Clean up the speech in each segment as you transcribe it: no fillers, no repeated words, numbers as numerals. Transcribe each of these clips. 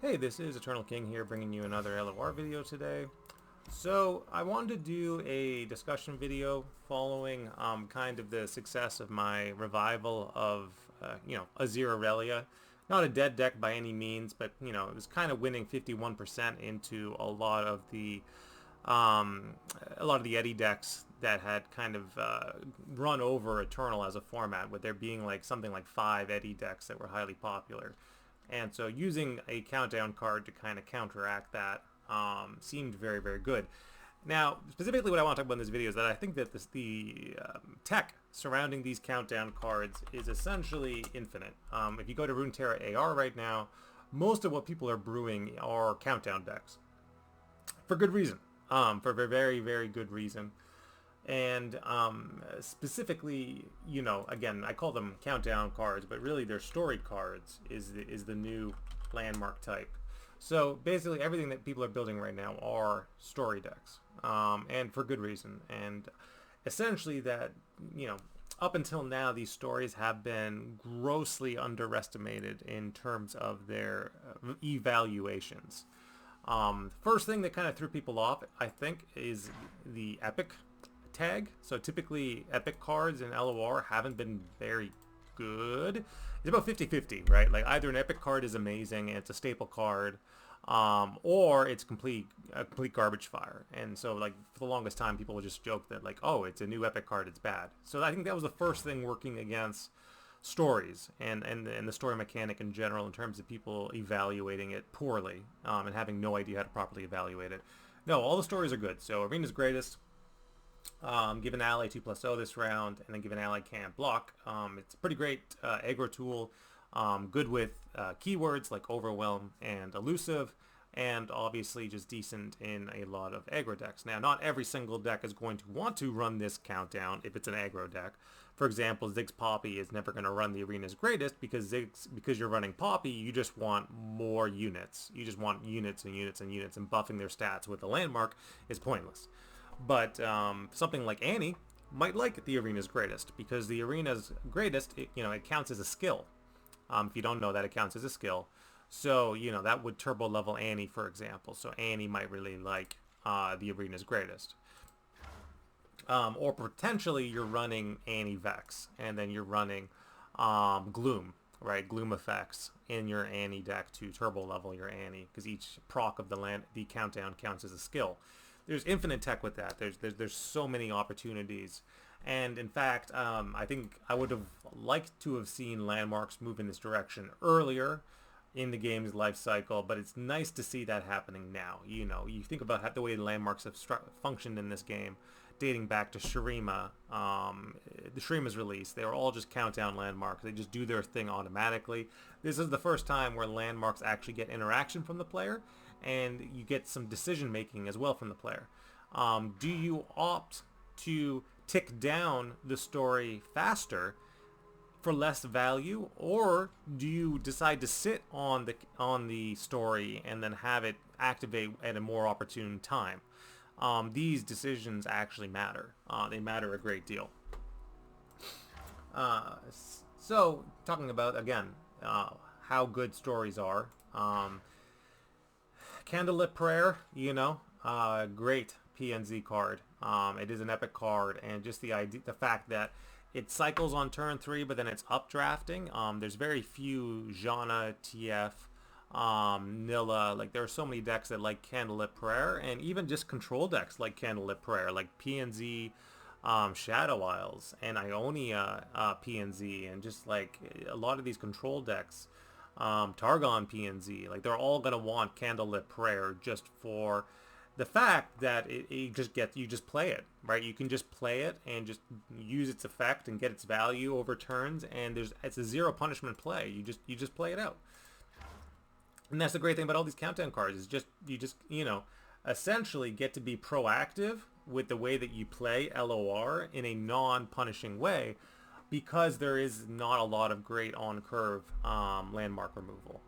Hey, this is Eternal King here, bringing you another LOR video today. So I wanted to do a discussion video following kind of the success of my revival of Azir Aurelia. Not a dead deck by any means, but it was kind of winning 51% into um, a lot of the Eddy decks that had kind of run over Eternal as a format, with there being like something like 5 Eddy decks that were highly popular. And so using a countdown card to kind of counteract that seemed very, very good. Now, specifically what I want to talk about in this video is that I think that the tech surrounding these countdown cards is essentially infinite. If you go to Runeterra AR right now, most of what people are brewing are countdown decks. For good reason. For a very, very good reason. And specifically, again, I call them countdown cards, but really they're story cards is the new landmark type. So basically everything that people are building right now are story decks, and for good reason. And essentially that, up until now, these stories have been grossly underestimated in terms of their evaluations. First thing that kind of threw people off, I think, is the epic tag. So typically epic cards in LOR haven't been very good. It's about 50-50, right? Like either an epic card is amazing and it's a staple card, or it's a complete garbage fire. And so like for the longest time people would just joke that like, oh, it's a new epic card, it's bad. So I think that was the first thing working against stories and the story mechanic in general, in terms of people evaluating it poorly, and having no idea how to properly evaluate it. No, all the stories are good. So Arena's Greatest, give an ally 2+0 this round, and then give an ally can't block. It's a pretty great aggro tool, good with keywords like Overwhelm and Elusive, and obviously just decent in a lot of aggro decks. Now, not every single deck is going to want to run this countdown if it's an aggro deck. For example, Ziggs Poppy is never going to run the Arena's Greatest because you're running Poppy, you just want more units. You just want units and units and units, and buffing their stats with the landmark is pointless. But something like Annie might like the Arena's Greatest, because the Arena's Greatest, it counts as a skill. If you don't know that, it counts as a skill. So, that would turbo level Annie, for example. So Annie might really like the Arena's Greatest. Or potentially you're running Annie Vex, and then you're running Gloom, right? Gloom effects in your Annie deck to turbo level your Annie, because each proc of the countdown counts as a skill. There's infinite tech with that. There's so many opportunities. And in fact, I think I would have liked to have seen landmarks move in this direction earlier in the game's life cycle, but it's nice to see that happening now. You think about the way landmarks have functioned in this game, dating back to Shurima, the Shurima's release. They were all just countdown landmarks. They just do their thing automatically. This is the first time where landmarks actually get interaction from the player, and you get some decision making as well from the player. Do you opt to tick down the story faster for less value, or do you decide to sit on the story and then have it activate at a more opportune time? These decisions actually matter. They matter a great deal. So talking about, again, how good stories are. Candlelit Prayer, great PNZ card. It is an epic card, and just the fact that it cycles on turn 3, but then it's updrafting. There's very few Jana, TF, Nilla. Like, there are so many decks that like Candlelit Prayer, and even just control decks like Candlelit Prayer, like PNZ, Shadow Isles, and Ionia PNZ, and just like a lot of these control decks, Targon PNZ, like they're all gonna want Candlelit Prayer just for the fact that you just play it, right? You can just play it and just use its effect and get its value over turns, and it's a zero punishment play. You just play it out. And that's the great thing about all these countdown cards, is you just essentially get to be proactive with the way that you play LOR in a non-punishing way, because there is not a lot of great on-curve landmark removal.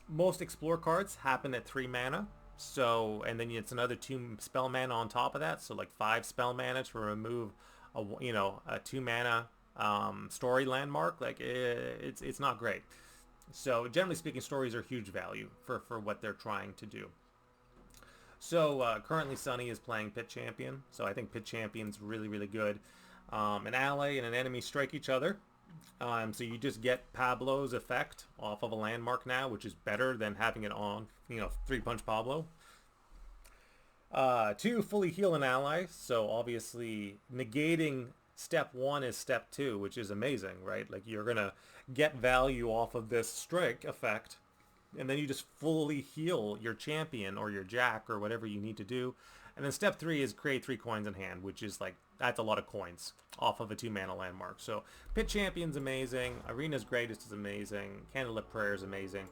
Most explore cards happen at 3 mana. So, and then it's another 2 spell mana on top of that. So like 5 spell mana to remove a 2 mana story landmark. Like it's not great. So generally speaking, stories are huge value for what they're trying to do. So currently Sunny is playing Pit Champion. So I think Pit Champion's really, really good. An ally and an enemy strike each other. So you just get Pablo's effect off of a landmark now, which is better than having it on, 3-punch Pablo. Two, fully heal an ally. So obviously negating step one is step two, which is amazing, right? Like you're going to get value off of this strike effect, and then you just fully heal your champion or your jack or whatever you need to do. And then step three is create 3 coins in hand, which is like, that's a lot of coins off of a 2-mana landmark. So Pit Champion's amazing. Arena's Greatest is amazing. Candlelit Prayer is amazing.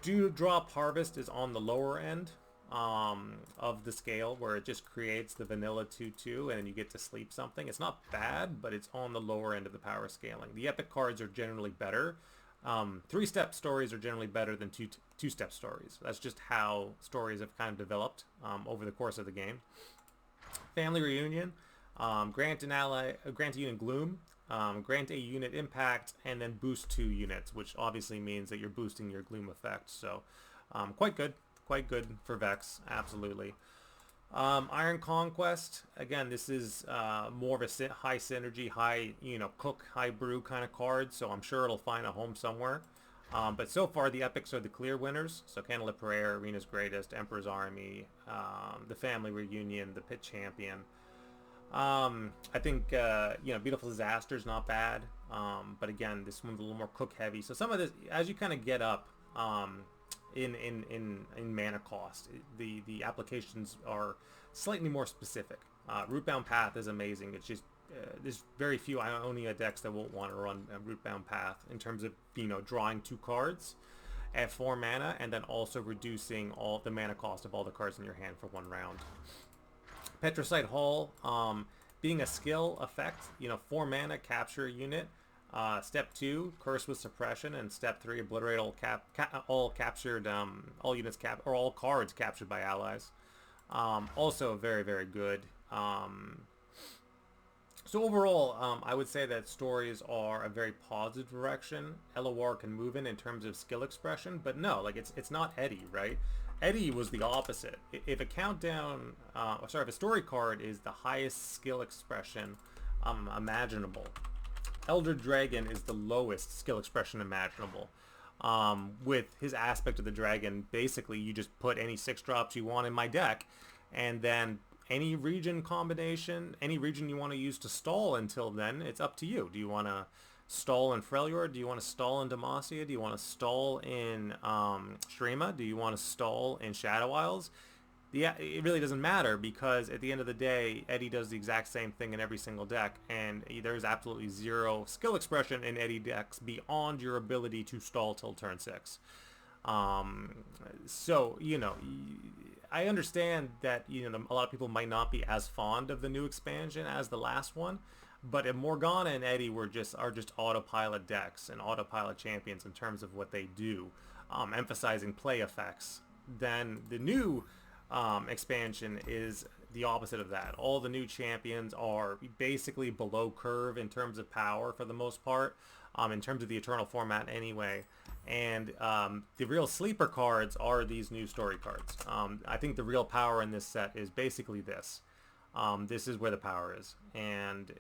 Dewdrop Harvest is on the lower end of the scale, where it just creates the vanilla 2/2 and then you get to sleep something. It's not bad, but it's on the lower end of the power scaling. The epic cards are generally better. 3-step stories are generally better than two-step stories. That's just how stories have kind of developed over the course of the game. Family Reunion, grant a unit Gloom, grant a unit Impact, and then boost 2 units, which obviously means that you're boosting your Gloom effect. So quite good for Vex, absolutely. Iron Conquest, again, this is more of a high synergy, high, cook, high brew kind of card, so I'm sure it'll find a home somewhere. But so far, the epics are the clear winners. So Candlelit Prayer, Arena's Greatest, Emperor's Army, the Family Reunion, the Pit Champion. I think, Beautiful Disaster is not bad. But again, this one's a little more cook heavy. So some of this, as you kind of get up, in mana cost, the applications are slightly more specific. Rootbound Path is amazing. It's just there's very few Ionia decks that won't want to run a Rootbound Path in terms of drawing 2 cards at 4 mana and then also reducing all the mana cost of all the cards in your hand for 1 round. Petricite Hall, being a skill effect, 4 mana, capture a unit. Step 2, Curse with Suppression, and Step 3, obliterate all captured, all units or all cards captured by allies. Also very, very good. So overall, I would say that stories are a very positive direction. LOR can move in terms of skill expression, but no, like it's not Eddy, right? Eddy was the opposite. If a if a story card is the highest skill expression imaginable, Elder Dragon is the lowest skill expression imaginable. With his aspect of the dragon, basically you just put any 6-drops you want in my deck, and then any region combination, any region you want to use to stall until then, it's up to you. Do you want to stall in Freljord? Do you want to stall in Demacia? Do you want to stall in Shreema? Do you want to stall in Shadow Isles? It really doesn't matter, because at the end of the day, Eddy does the exact same thing in every single deck, and there's absolutely 0 skill expression in Eddy decks beyond your ability to stall till turn 6. So, I understand that, a lot of people might not be as fond of the new expansion as the last one, but if Morgana and Eddy are just autopilot decks and autopilot champions in terms of what they do, emphasizing play effects, then the new expansion is the opposite of that. All the new champions are basically below curve in terms of power for the most part, in terms of the Eternal format anyway. And the real sleeper cards are these new story cards. I think the real power in this set is basically this. This is where the power is. And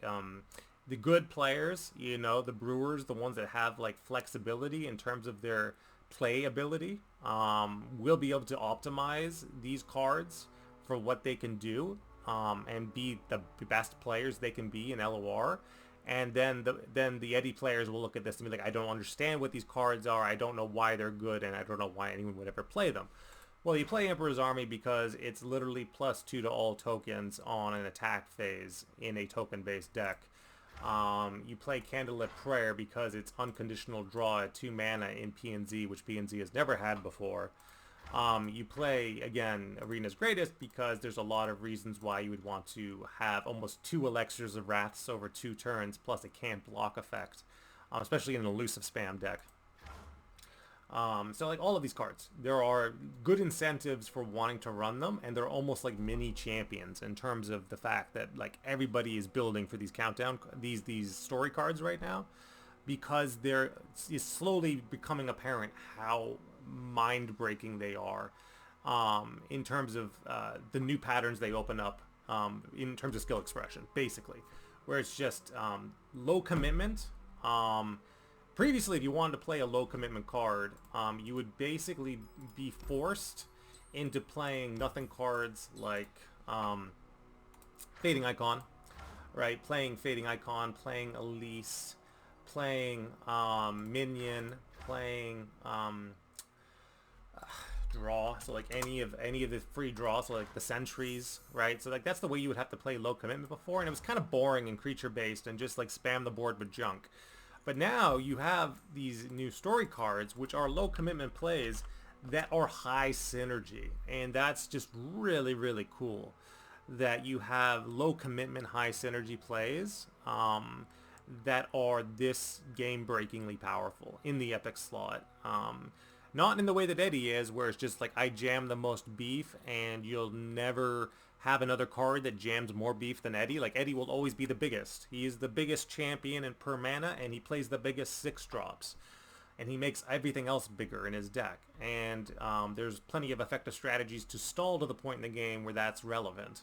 the good players, the brewers, the ones that have like flexibility in terms of their play ability, will be able to optimize these cards for what they can do, and be the best players they can be in LOR. And then the Eddy players will look at this and be like, I don't understand what these cards are, I don't know why they're good, and I don't know why anyone would ever play them. Well, you play Emperor's Army because it's literally +2 to all tokens on an attack phase in a token-based deck. You play Candlelit Prayer because it's unconditional draw at 2 mana in PNZ, which PNZ has never had before. You play, again, Arena's Greatest because there's a lot of reasons why you would want to have almost 2 Elixirs of Wraths over 2 turns, plus a can't block effect, especially in an elusive spam deck. So like all of these cards, there are good incentives for wanting to run them, and they're almost like mini champions in terms of the fact that like everybody is building for these these story cards right now. because it's slowly becoming apparent how mind-breaking they are in terms of the new patterns they open up in terms of skill expression, basically, where it's just low commitment. Previously, if you wanted to play a low commitment card, you would basically be forced into playing nothing cards like Fading Icon, right? Playing Fading Icon, playing Elise, playing Minion, playing draw, so like any of the free draws, so like the sentries, right? So like that's the way you would have to play low commitment before, and it was kind of boring and creature based and just like spam the board with junk. But now you have these new story cards which are low commitment plays that are high synergy, and that's just really, really cool that you have low commitment high synergy plays that are this game breakingly powerful in the epic slot. Not in the way that Eddy is, where it's just like I jam the most beef and you'll never have another card that jams more beef than Eddy. Like Eddy will always be the biggest. He is the biggest champion in per mana, and he plays the biggest 6-drops. And he makes everything else bigger in his deck. And there's plenty of effective strategies to stall to the point in the game where that's relevant.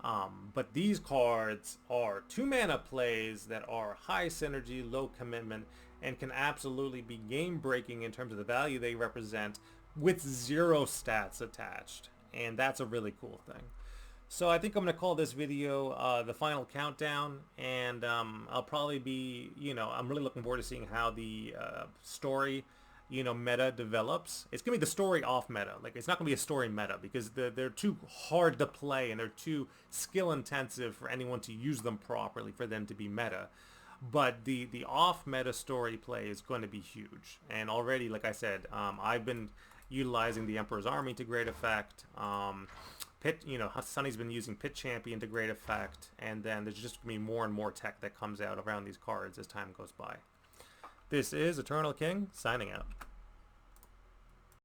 But these cards are 2-mana plays that are high synergy, low commitment, and can absolutely be game-breaking in terms of the value they represent with 0 stats attached. And that's a really cool thing. So I think I'm going to call this video the final countdown, and I'll probably be, I'm really looking forward to seeing how the story, meta develops. It's going to be the story off meta. Like, it's not going to be a story meta because they're too hard to play and they're too skill intensive for anyone to use them properly for them to be meta. But the off meta story play is going to be huge. And already, like I said, I've been utilizing the Emperor's Army to great effect. Sunny's been using Pit Champion to great effect, and then there's just going to be more and more tech that comes out around these cards as time goes by. This is Eternal King, signing out.